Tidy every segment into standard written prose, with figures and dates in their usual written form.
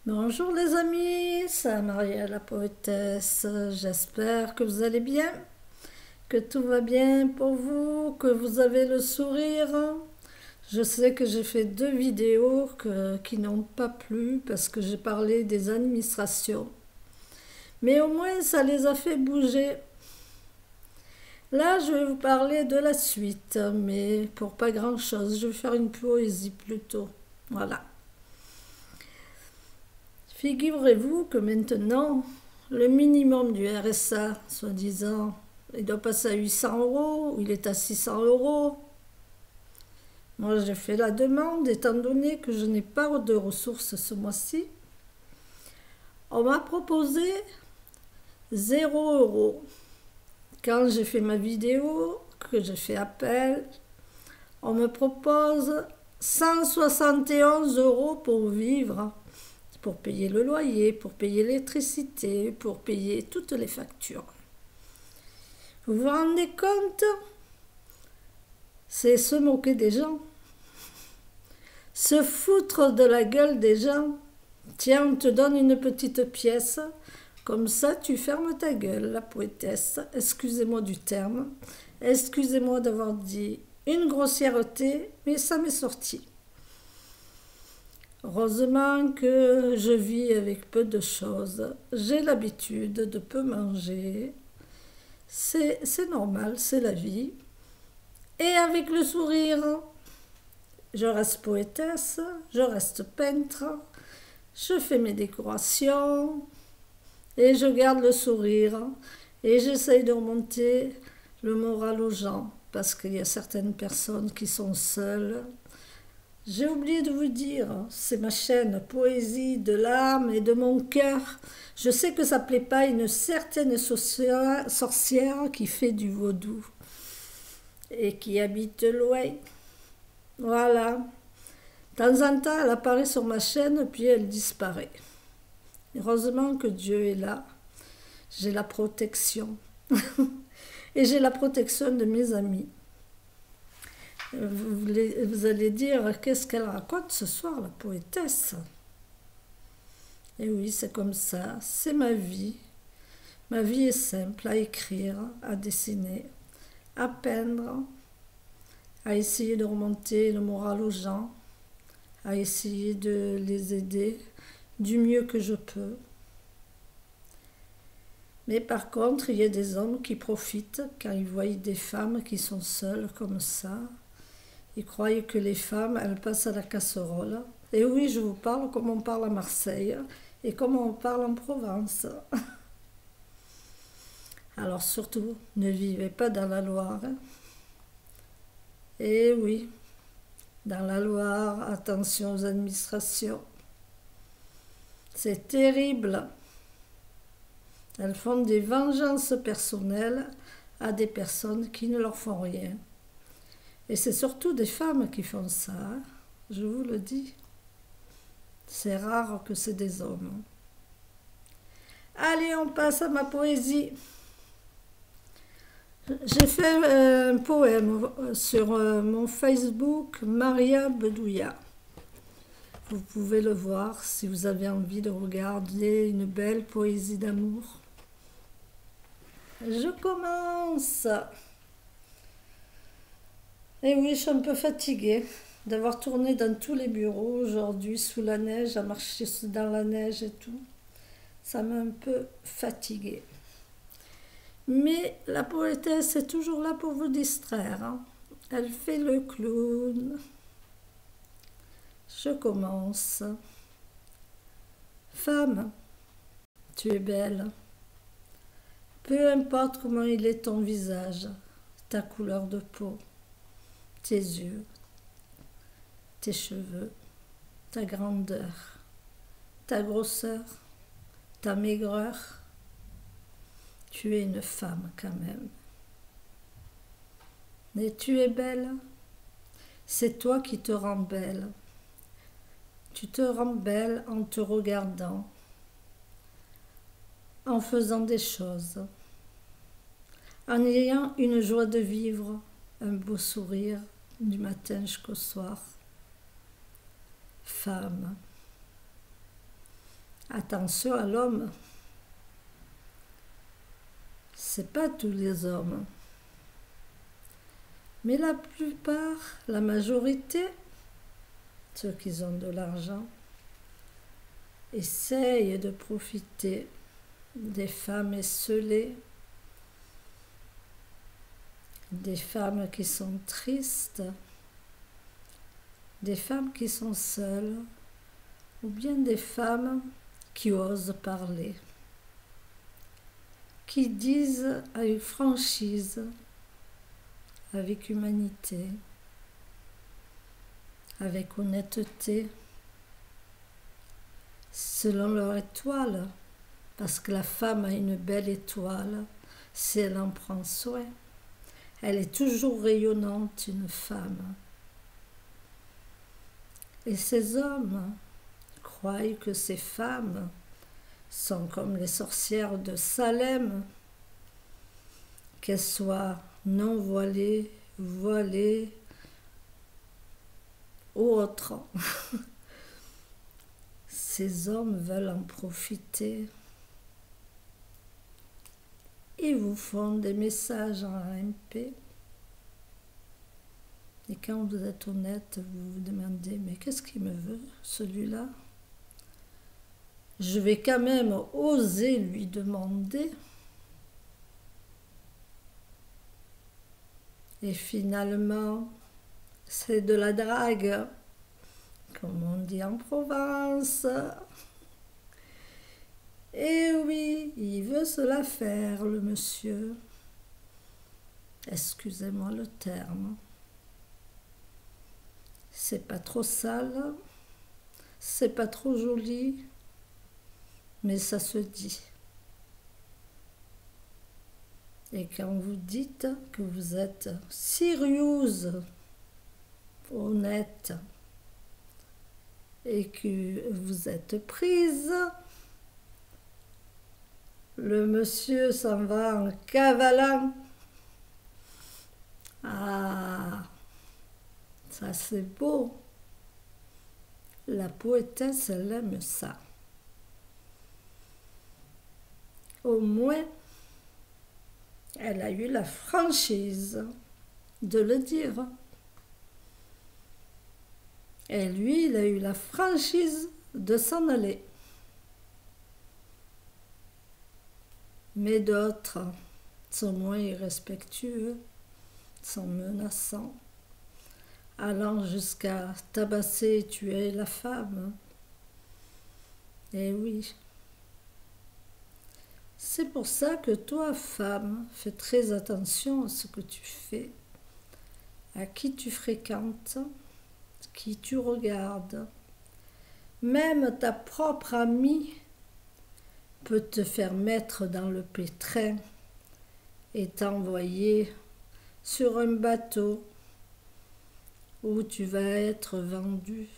Bonjour les amis, c'est Maria la poétesse. J'espère que vous allez bien, que tout va bien pour vous, que vous avez le sourire. Je sais que j'ai fait deux vidéos qui n'ont pas plu parce que j'ai parlé des administrations. Mais au moins ça les a fait bouger. Là, je vais vous parler de la suite, mais pour pas grand-chose. Je vais faire une poésie plutôt. Voilà. Figurez-vous que maintenant, le minimum du RSA, soi-disant, il doit passer à 800 euros, ou il est à 600 euros. Moi, j'ai fait la demande, étant donné que je n'ai pas de ressources ce mois-ci. On m'a proposé 0 euros. Quand j'ai fait ma vidéo, que j'ai fait appel, on me propose 171 euros pour vivre, pour payer le loyer, pour payer l'électricité, pour payer toutes les factures. Vous vous rendez compte? C'est se moquer des gens. Se foutre de la gueule des gens. Tiens, on te donne une petite pièce, comme ça tu fermes ta gueule, la poétesse. Excusez-moi du terme. Excusez-moi d'avoir dit une grossièreté, mais ça m'est sorti. Heureusement que je vis avec peu de choses. J'ai l'habitude de peu manger. C'est normal, c'est la vie. Et avec le sourire, je reste poétesse, je reste peintre, je fais mes décorations et je garde le sourire et j'essaye de remonter le moral aux gens parce qu'il y a certaines personnes qui sont seules. J'ai oublié de vous dire, c'est ma chaîne Poésie de l'âme et de mon cœur. Je sais que ça ne plaît pas à une certaine sorcière qui fait du vaudou et qui habite loin. Voilà. De temps en temps, elle apparaît sur ma chaîne, puis elle disparaît. Heureusement que Dieu est là. J'ai la protection. Et j'ai la protection de mes amis. Vous allez dire, qu'est-ce qu'elle raconte ce soir, la poétesse? Et oui, c'est comme ça, c'est ma vie. Ma vie est simple, à écrire, à dessiner, à peindre, à essayer de remonter le moral aux gens, à essayer de les aider du mieux que je peux. Mais par contre, il y a des hommes qui profitent quand ils voient des femmes qui sont seules comme ça. Ils croient que les femmes, elles passent à la casserole. Et oui, je vous parle comme on parle à Marseille et comme on parle en Provence. Alors surtout, ne vivez pas dans la Loire. Et oui, dans la Loire, attention aux administrations. C'est terrible. Elles font des vengeances personnelles à des personnes qui ne leur font rien. Et c'est surtout des femmes qui font ça, hein, je vous le dis. C'est rare que c'est des hommes. Allez, on passe à ma poésie. J'ai fait un poème sur mon Facebook, Maria Bedouya. Vous pouvez le voir si vous avez envie de regarder une belle poésie d'amour. Je commence. Et oui, je suis un peu fatiguée d'avoir tourné dans tous les bureaux aujourd'hui sous la neige, à marcher dans la neige et tout. Ça m'a un peu fatiguée. Mais la poétesse est toujours là pour vous distraire, hein. Elle fait le clown. Je commence. Femme, tu es belle. Peu importe comment il est ton visage, ta couleur de peau, tes yeux, tes cheveux, ta grandeur, ta grosseur, ta maigreur. Tu es une femme quand même. Mais tu es belle. C'est toi qui te rends belle. Tu te rends belle en te regardant, en faisant des choses, en ayant une joie de vivre, un beau sourire du matin jusqu'au soir. Femme, Attention à l'homme, c'est pas tous les hommes, mais la plupart, la majorité, ceux qui ont de l'argent, essayent de profiter des femmes esseulées, des femmes qui sont tristes, des femmes qui sont seules, ou bien des femmes qui osent parler, qui disent avec franchise, avec humanité, avec honnêteté, selon leur étoile, parce que la femme a une belle étoile si elle en prend soin. Elle est toujours rayonnante, une femme. Et ces hommes croient que ces femmes sont comme les sorcières de Salem, qu'elles soient non voilées, voilées ou autres. Ces hommes veulent en profiter. Ils vous font des messages en MP. Et quand vous êtes honnête, vous vous demandez, mais qu'est-ce qu'il me veut, celui-là? Je vais quand même oser lui demander. Et finalement, c'est de la drague, comme on dit en Provence. Et oui, il veut se la faire, le monsieur. Excusez-moi le terme. C'est pas trop sale, c'est pas trop joli, mais ça se dit. Et quand vous dites que vous êtes sérieuse, honnête, et que vous êtes prise, le monsieur s'en va en cavalant. Ah, ça c'est beau. La poétesse, elle aime ça. Au moins, elle a eu la franchise de le dire. Et lui, il a eu la franchise de s'en aller. Mais d'autres sont moins irrespectueux, sont menaçants, allant jusqu'à tabasser et tuer la femme. Et oui. C'est pour ça que toi, femme, fais très attention à ce que tu fais, à qui tu fréquentes, qui tu regardes. Même ta propre amie peut te faire mettre dans le pétrin et t'envoyer sur un bateau où tu vas être vendu.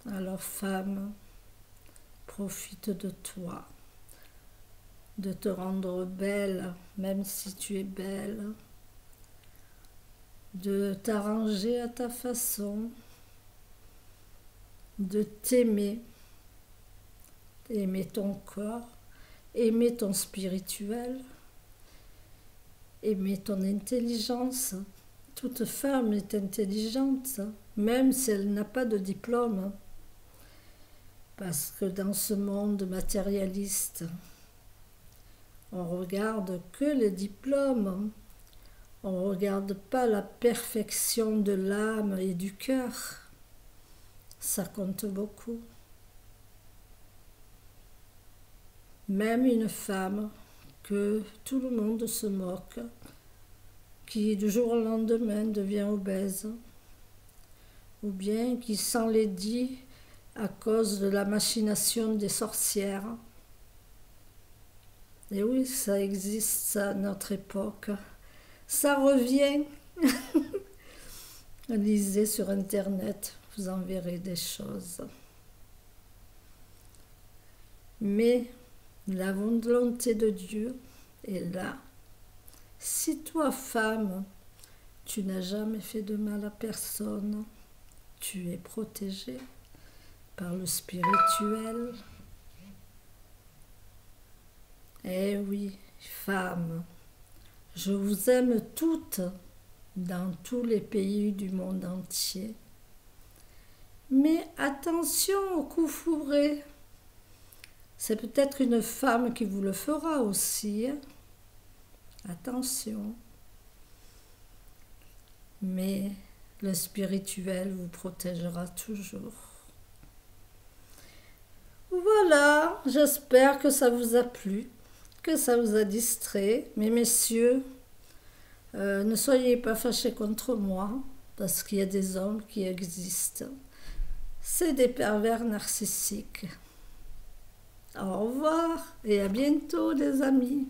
Alors, femme, profite de toi, de te rendre belle, même si tu es belle, de t'arranger à ta façon, de t'aimer, aimer ton corps, aimer ton spirituel, aimer ton intelligence. Toute femme est intelligente, même si elle n'a pas de diplôme. Parce que dans ce monde matérialiste, on regarde que les diplômes, on ne regarde pas la perfection de l'âme et du cœur. Ça compte beaucoup. Même une femme que tout le monde se moque, qui du jour au lendemain devient obèse, ou bien qui s'enlaidit à cause de la machination des sorcières. Et oui, ça existe à notre époque. Ça revient. Lisez sur Internet, vous en verrez des choses. Mais la volonté de Dieu est là. Si toi, femme, tu n'as jamais fait de mal à personne, tu es protégée. par le spirituel. Eh oui, femmes, je vous aime toutes dans tous les pays du monde entier. Mais attention au coup fourré. C'est peut-être une femme qui vous le fera aussi. Attention. Mais le spirituel vous protégera toujours. Voilà, j'espère que ça vous a plu, que ça vous a distrait. Mais messieurs, ne soyez pas fâchés contre moi, parce qu'il y a des hommes qui existent. C'est des pervers narcissiques. Au revoir et à bientôt les amis.